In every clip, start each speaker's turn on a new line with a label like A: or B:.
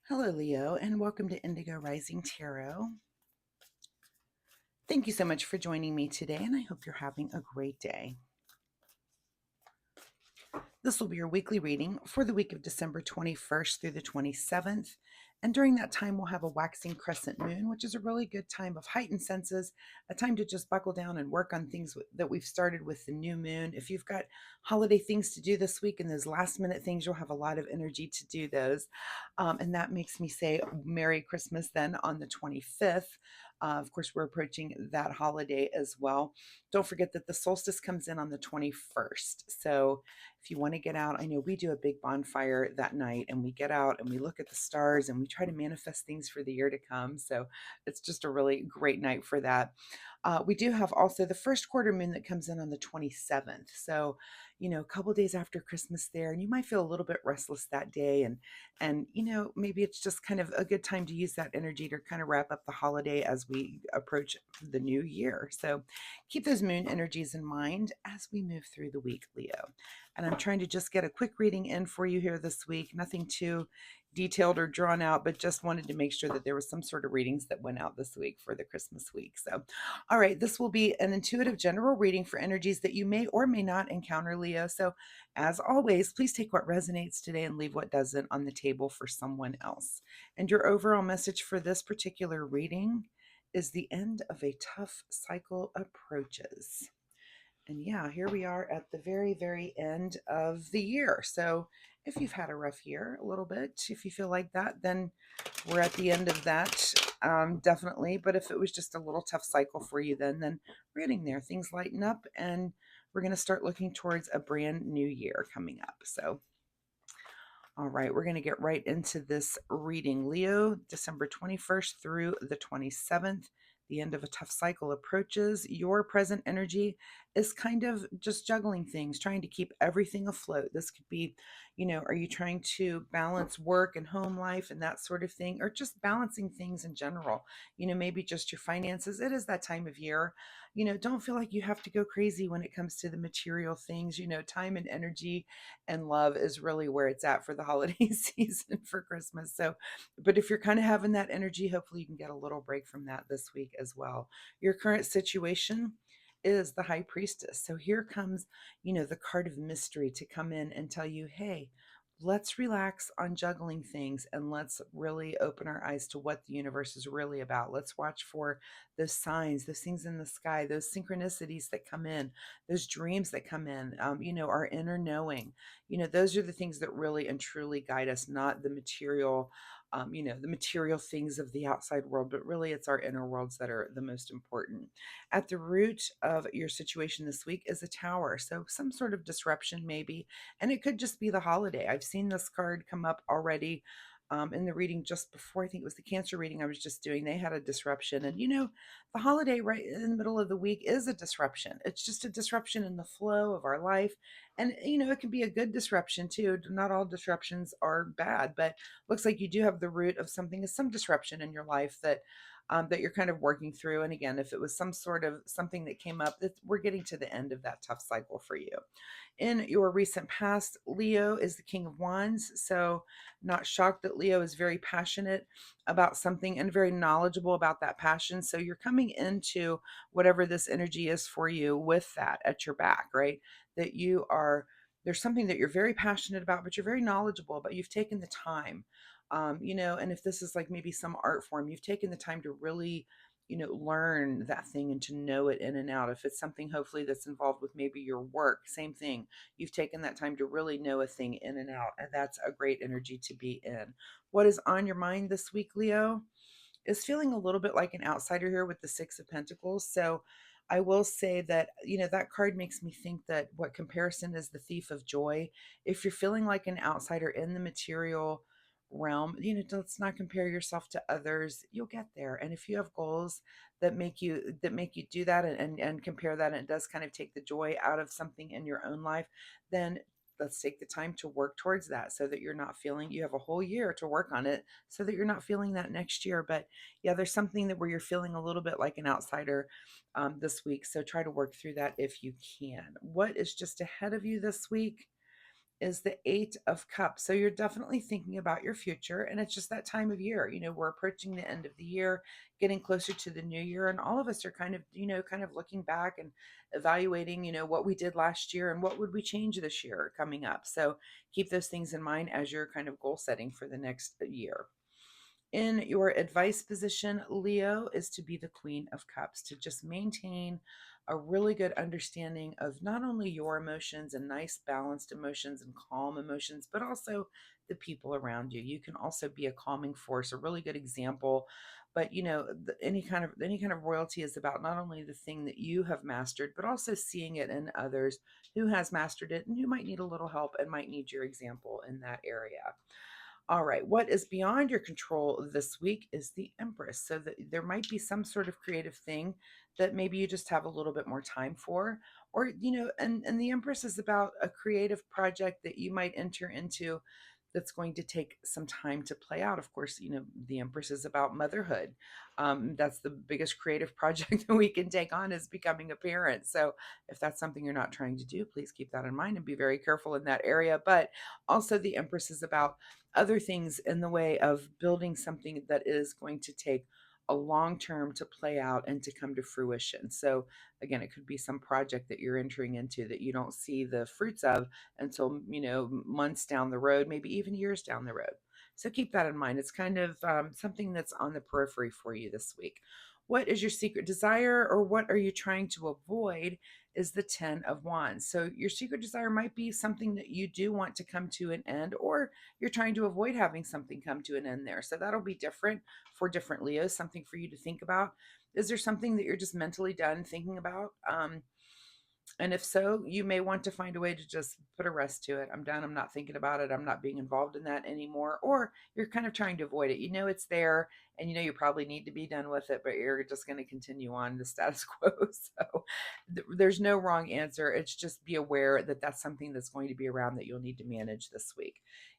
A: Hello, Leo, and welcome to Indigo Rising Tarot. Thank you so much for joining me today, and I hope you're having a great day. This will be your weekly reading for the week of December 21st through the 27th. And during that time, we'll have a waxing crescent moon, which is a really good time of heightened senses, a time to just buckle down and work on things that we've started with the new moon. If you've got holiday things to do this week and those last minute things, you'll have a lot of energy to do those. And that makes me say Merry Christmas then on the 25th. Of course, we're approaching that holiday as well. Don't forget that the solstice comes in on the 21st. So if you want to get out, I know we do a big bonfire that night and we get out and we look at the stars and we try to manifest things for the year to come. So it's just a really great night for that. We do have also the first quarter moon that comes in on the 27th. So, a couple days after Christmas there, and you might feel a little bit restless that day. And maybe it's just kind of a good time to use that energy to kind of wrap up the holiday as we approach the new year. So keep those moon energies in mind as we move through the week, Leo. And I'm trying to just get a quick reading in for you here this week. Nothing too detailed or drawn out, but just wanted to make sure that there was some sort of readings that went out this week for the Christmas week. So, all right, this will be an intuitive general reading for energies that you may or may not encounter, Leo. So, as always, please take what resonates today and leave what doesn't on the table for someone else. And your overall message for this particular reading is the end of a tough cycle approaches. And yeah, here we are at the very, very end of the year. So if you've had a rough year a little bit, if you feel like that, then we're at the end of that, definitely. But if it was just a little tough cycle for you, then we're getting there. Things lighten up and we're going to start looking towards a brand new year coming up. So all right, we're going to get right into this reading. Leo, December 21st through the 27th. The end of a tough cycle approaches. Your present energy is kind of just juggling things, trying to keep everything afloat. This could be, are you trying to balance work and home life and that sort of thing, or just balancing things in general? Maybe just your finances. It is that time of year. Don't feel like you have to go crazy when it comes to the material things. Time and energy and love is really where it's at for the holiday season for Christmas. So, but if you're kind of having that energy, hopefully you can get a little break from that this week as well. Your current situation is the high priestess. So here comes, the card of mystery to come in and tell you, hey, let's relax on juggling things and let's really open our eyes to what the universe is really about. Let's watch for those signs, those things in the sky, those synchronicities that come in, those dreams that come in, our inner knowing. Those are the things that really and truly guide us, not the material, the material things of the outside world, but really it's our inner worlds that are the most important. At the root of your situation this week is a tower. So some sort of disruption, maybe, and it could just be the holiday. I've seen this card come up already in the reading just before. I think it was the Cancer reading I was just doing. They had a disruption. And, the holiday right in the middle of the week is a disruption. It's just a disruption in the flow of our life. And, it can be a good disruption too. Not all disruptions are bad, but looks like you do have the root of something, is some disruption in your life that you're kind of working through. And again, if it was some sort of something that came up, that we're getting to the end of that tough cycle for you. In your recent past, Leo is the King of Wands. So not shocked that Leo is very passionate about something and very knowledgeable about that passion. So you're coming into whatever this energy is for you with that at your back, right? That there's something that you're very passionate about, but you're very knowledgeable about. You've taken the time, and if this is like maybe some art form, you've taken the time to really learn that thing and to know it in and out. If it's something hopefully that's involved with maybe your work, same thing. You've taken that time to really know a thing in and out, and that's a great energy to be in. What is on your mind this week, Leo, is feeling a little bit like an outsider here with the Six of Pentacles. So I will say that, that card makes me think that what comparison is the thief of joy. If you're feeling like an outsider in the material realm, let's not compare yourself to others. You'll get there. And if you have goals that make you do that and compare that, and it does kind of take the joy out of something in your own life, then let's take the time to work towards that so that you're not feeling, you have a whole year to work on it so that you're not feeling that next year. But yeah, there's something that where you're feeling a little bit like an outsider this week. So try to work through that if you can. What is just ahead of you this week? is the Eight of Cups. So you're definitely thinking about your future, and it's just that time of year. We're approaching the end of the year, getting closer to the new year, and all of us are kind of looking back and evaluating, what we did last year and what would we change this year coming up. So keep those things in mind as you're kind of goal setting for the next year. In your advice position, Leo, is to be the Queen of Cups, to just maintain a really good understanding of not only your emotions and nice balanced emotions and calm emotions, but also the people around you. You can also be a calming force, a really good example. But any kind of royalty is about not only the thing that you have mastered, but also seeing it in others who has mastered it and who might need a little help and might need your example in that area. All right, what is beyond your control this week is the Empress. So that there might be some sort of creative thing that maybe you just have a little bit more time for. Or, and the Empress is about a creative project that you might enter into that's going to take some time to play out. Of course, the Empress is about motherhood. That's the biggest creative project that we can take on, is becoming a parent. So if that's something you're not trying to do, please keep that in mind and be very careful in that area. But also, the Empress is about other things in the way of building something that is going to take a long term to play out and to come to fruition. So, again, it could be some project that you're entering into that you don't see the fruits of until, months down the road, maybe even years down the road. So, keep that in mind. It's kind of something that's on the periphery for you this week. What is your secret desire, or what are you trying to avoid? Is the 10 of Wands. So, your secret desire might be something that you do want to come to an end, or you're trying to avoid having something come to an end there. So that'll be different for different Leos, something for you to think about. Is there something that you're just mentally done thinking about? And if so, you may want to find a way to just put a rest to it. I'm done. I'm not thinking about it. I'm not being involved in that anymore. Or you're kind of trying to avoid it. You know it's there, and you probably need to be done with it, but you're just going to continue on the status quo. So there's no wrong answer. It's just be aware that that's something that's going to be around that you'll need to manage this week.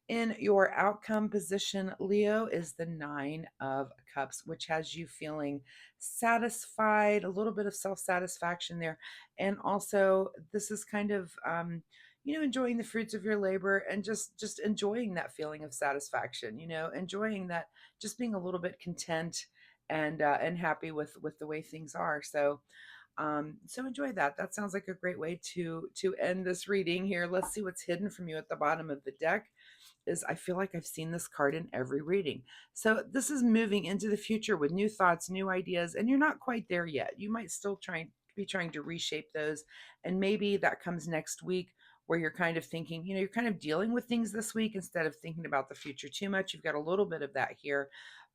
A: In your outcome position, Leo, is the Nine of Cups, which has you feeling satisfied, a little bit of self satisfaction there. And also, this is kind of enjoying the fruits of your labor, and just enjoying that feeling of satisfaction, enjoying that, just being a little bit content and happy with the way things are. So enjoy that. That sounds like a great way to end this reading here. Let's see what's hidden from you at the bottom of the deck. Is I feel like I've seen this card in every reading. So this is moving into the future with new thoughts, new ideas, and you're not quite there yet. You might still be trying to reshape those, and maybe that comes next week, where you're kind of thinking, you're kind of dealing with things this week instead of thinking about the future too much. You've got a little bit of that here,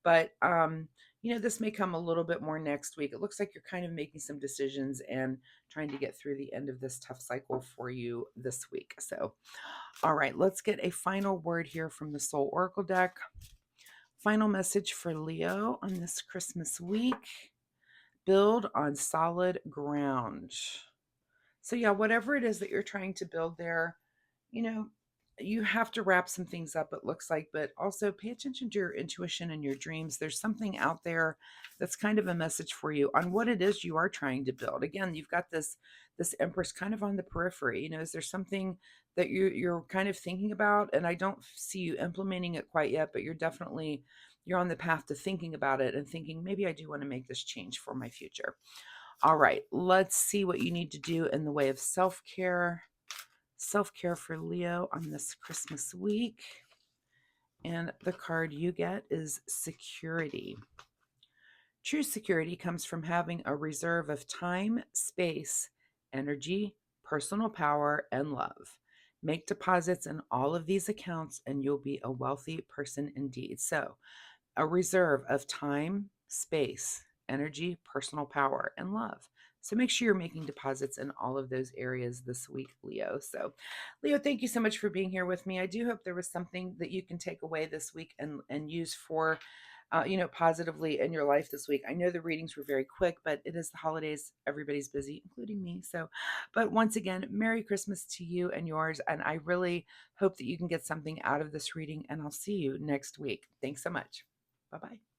A: but this may come a little bit more next week. It looks like you're kind of making some decisions and trying to get through the end of this tough cycle for you this week. So all right, let's get a final word here from the Soul Oracle deck. Final message for Leo on this Christmas week: build on solid ground. So, yeah, whatever it is that you're trying to build there, you know, you have to wrap some things up, it looks like, but also pay attention to your intuition and your dreams. There's something out there that's kind of a message for you on what it is you are trying to build. Again, you've got this Empress kind of on the periphery. Is there something that you're kind of thinking about? And I don't see you implementing it quite yet, but you're on the path to thinking about it and thinking, maybe I do want to make this change for my future. All right, let's see what you need to do in the way of self-care. Self-care for Leo on this Christmas week. And the card you get is security. True security comes from having a reserve of time, space, energy, personal power, and love. Make deposits in all of these accounts and you'll be a wealthy person indeed. So, a reserve of time, space, energy, personal power, and love. So make sure you're making deposits in all of those areas this week, Leo. So, Leo, thank you so much for being here with me. I do hope there was something that you can take away this week and use for, positively in your life this week. I know the readings were very quick, but it is the holidays. Everybody's busy, including me. So, but once again, Merry Christmas to you and yours. And I really hope that you can get something out of this reading. And I'll see you next week. Thanks so much. Bye-bye.